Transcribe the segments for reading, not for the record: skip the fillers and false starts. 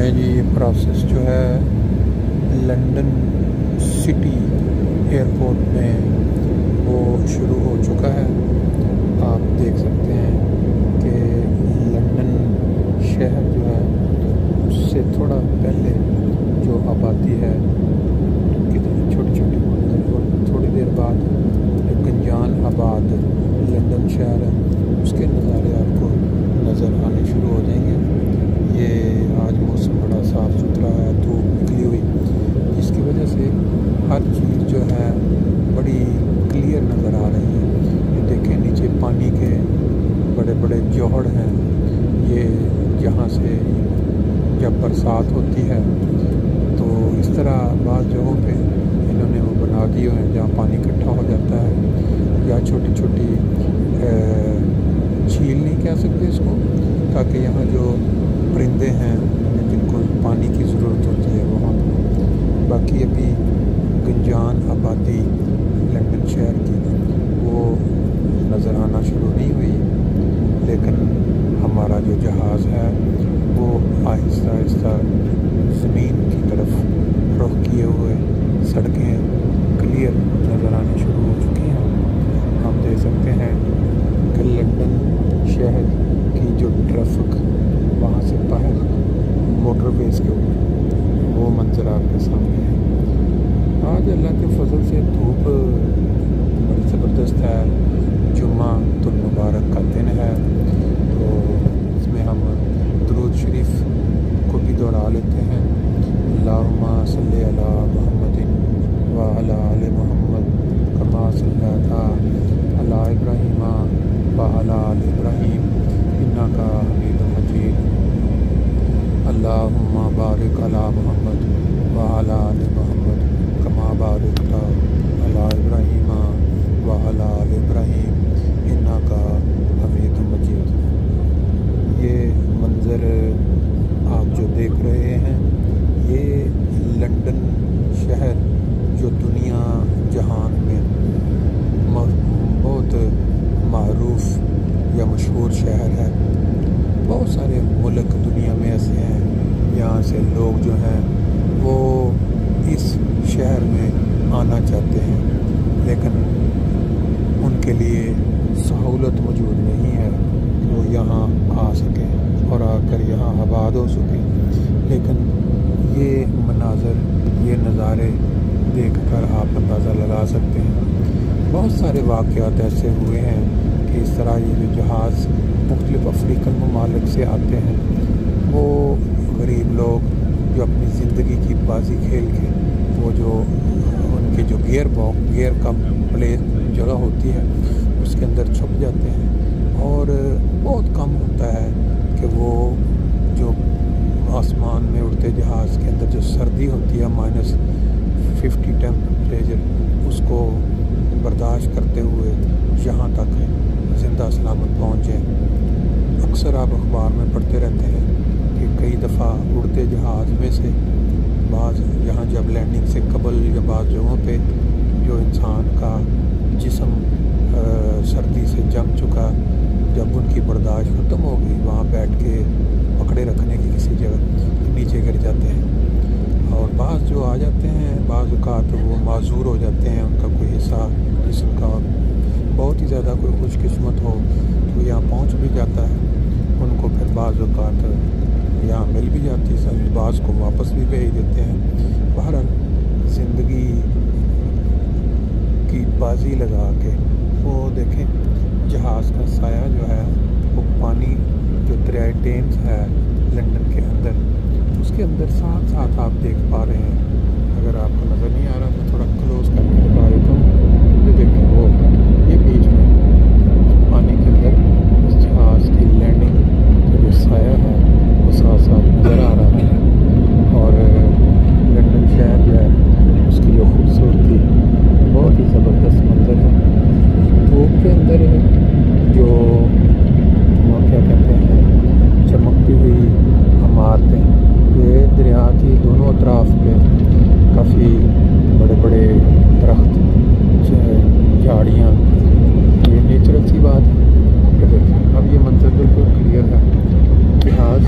है जी। ये प्रोसेस जो है लंदन सिटी एयरपोर्ट में वो शुरू हो चुका है। आप देख सकते हैं कि लंदन शहर जो है उससे थोड़ा पहले जो आबादी है कितनी छोटी छोटी और थोड़ी देर बाद जो गंजान आबाद लंदन शहर है उसके नज़ारे आपको नज़र आने शुरू हो जाएंगे। ये आज मौसम बड़ा साफ़ सुथरा है, धूप निकली हुई, जिसकी वजह से हर चीज़ जो है बड़ी क्लियर नज़र आ रही है। ये देखें नीचे पानी के बड़े बड़े जोहड़ हैं। ये यहाँ से जब बरसात होती है तो इस तरह बाज़ जगहों पे इन्होंने वो बना दिए हैं जहाँ पानी इकट्ठा हो जाता है, या छोटी छोटी झील नहीं कह सकते इसको, ताकि यहाँ जो परिंदे हैं जिनको पानी की ज़रूरत होती है वहाँ पर। बाकी अभी गंजान आबादी लंदन शहर की वो नज़र आना शुरू नहीं हुई, लेकिन हमारा जो जहाज़ है वो आहिस्ता आहिस्ता ज़मीन की तरफ रुख किए हुए सड़कें क्लियर नज़र आनी शुरू हो चुकी हैं। हम देख सकते हैं कि लंदन शहर की जो ट्रैफिक वहाँ से बाहर मोटरवेज़ के ऊपर वो मंजर आपके सामने है। आज अल्लाह के फजल से धूप बड़ी ज़बरदस्त है। जुम्मा तो मुबारक का दिन है, तो इसमें हम दुरूद शरीफ को भी दोहरा लेते हैं। अल्लाहुम्मा सल्ली अला मुहम्मदिन व अला आले मुहम्मद कमा सल्लैता अला इब्राहीम व अला आले इब्राहीम इन्नका हमीदुम मजीद। अल्लाहुम्मा बारिक अला मुहम्मद व अला आले मुहम्मद कमा बारकता अला इब्राहीम व अला आले इब्राहीम इन्नका हमीदुम मजीद। ये मंज़र आप जो देख रहे हैं ये लंदन शहर जो दुनिया जहान में बहुत मारूफ या मशहूर शहर है। बहुत सारे मुल्क दुनिया में ऐसे हैं यहाँ से लोग जो हैं वो इस शहर में आना चाहते हैं, लेकिन उनके लिए सहूलत मौजूद नहीं है कि वो यहाँ आ सकें और आकर यहाँ आबाद हो सकें। लेकिन ये मनाज़र, ये नज़ारे देखकर आप अंदाज़ा लगा सकते हैं। बहुत सारे वाक़यात ऐसे हुए हैं कि इस तरह ये जो जहाज़ मुख्तलिफ़ अफ्रीकन ममालिक से आते हैं, वो गरीब लोग जो अपनी ज़िंदगी की बाजी खेल के वो जो उनके जो गियर का प्ले जगह होती है उसके अंदर छुप जाते हैं, और बहुत कम होता है कि वो जो आसमान में उड़ते जहाज़ के अंदर जो सर्दी होती है -50 टेम्परेचर उसको बर्दाश्त करते हुए यहाँ तक ज़िंदा सलामत पहुँचे। अक्सर आप अखबार में पढ़ते रहते हैं कि कई दफ़ा उड़ते जहाज़ में से बाज़ यहाँ जब लैंडिंग से कबल या बाज़ जगहों पे जो इंसान का जिस्म सर्दी से जम चुका, जब उनकी बर्दाश्त ख़त्म हो गई वहाँ बैठ के पकड़े रखने की किसी जगह नीचे गिर जाते हैं। और बाज़ जो आ जाते हैं बाज़ औक़ात वो माज़ूर हो जाते हैं, उनका कोई हिस्सा जिस्म का बहुत ही ज़्यादा कोई खुशकिस्मत हो तो यहाँ पहुँच भी जाता है, उनको फिर बाज़ औक़ात यहाँ मिल भी जाती है, बाज़ को वापस भी भेज देते हैं। बहरहाल ज़िंदगी की बाजी लगा के वो देखें जहाज़ का साया जो है वो पानी जो दरियाए टेम्स है लंदन के अंदर, उसके अंदर साथ साथ आप देख पा रहे हैं। अगर आपको नज़र नहीं आ रहा मैं थोड़ा क्लोज करके दिखा देता हूँ। ये देखें वो ये बीच में पानी के अंदर इस जहाज़ की लैंडिंग का जो साया है वो साथ साथ नज़र आ रहा है। और लंदन शहर जो है उसकी जो खूबसूरती बहुत ही ज़बरदस्त मंजर है। धूप के अंदर जो क्या कहते हैं चमकती हुई इमारतें, ये दरिया की दोनों अतराफ पे काफ़ी बड़े बड़े दरख्त, झाड़ियाँ, ये नेचुरल सी बात है। कि देखें अब ये मंजर बिल्कुल क्लियर है। जहाज़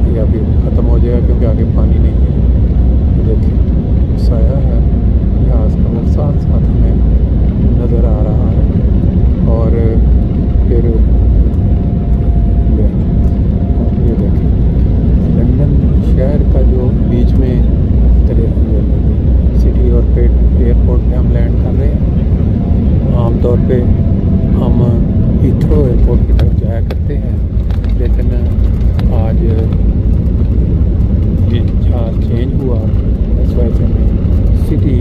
ये अभी ख़त्म हो जाए ایئرپورٹ کی طرف جایا کرتے ہیں، لیکن آج یہ جہاز چینج ہوا، اس وجہ سے ہمیں سٹی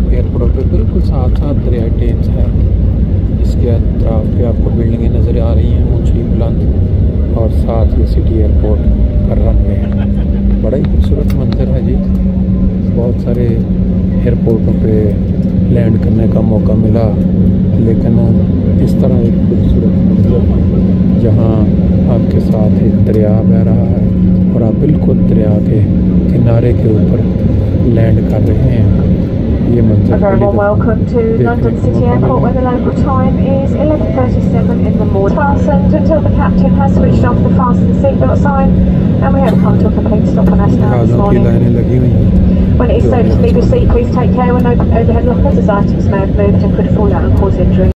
ایئرپورٹ پہ بالکل ساتھ ساتھ دریائے ٹیمز ہے، جس کے اطراف پہ آپ کو بلڈنگیں نظر آ رہی ہیں اونچی بلند، اور ساتھ یہ سٹی ایئرپورٹ کا رن وے ہے۔ بڑا ہی خوبصورت منظر ہے جی۔ بہت سارے ایئرپورٹوں پہ لینڈ کرنے کا موقع ملا، لیکن اس طرح ایک خوبصورت منظر جہاں آپ کے ساتھ ایک دریا بہہ رہا ہے اور آپ بالکل دریا کے کنارے کے اوپر لینڈ کر رہے ہیں، یہ منظر welcome to London City Airport, where the local time is 11:37 in the morning. Fastened until the captain has switched off the fasten seatbelt sign, and we have come to a complete stop on our stand this morning. When it is safe to leave your seat, please take care when overhead lockers, as items may have moved and could fall out and cause injury.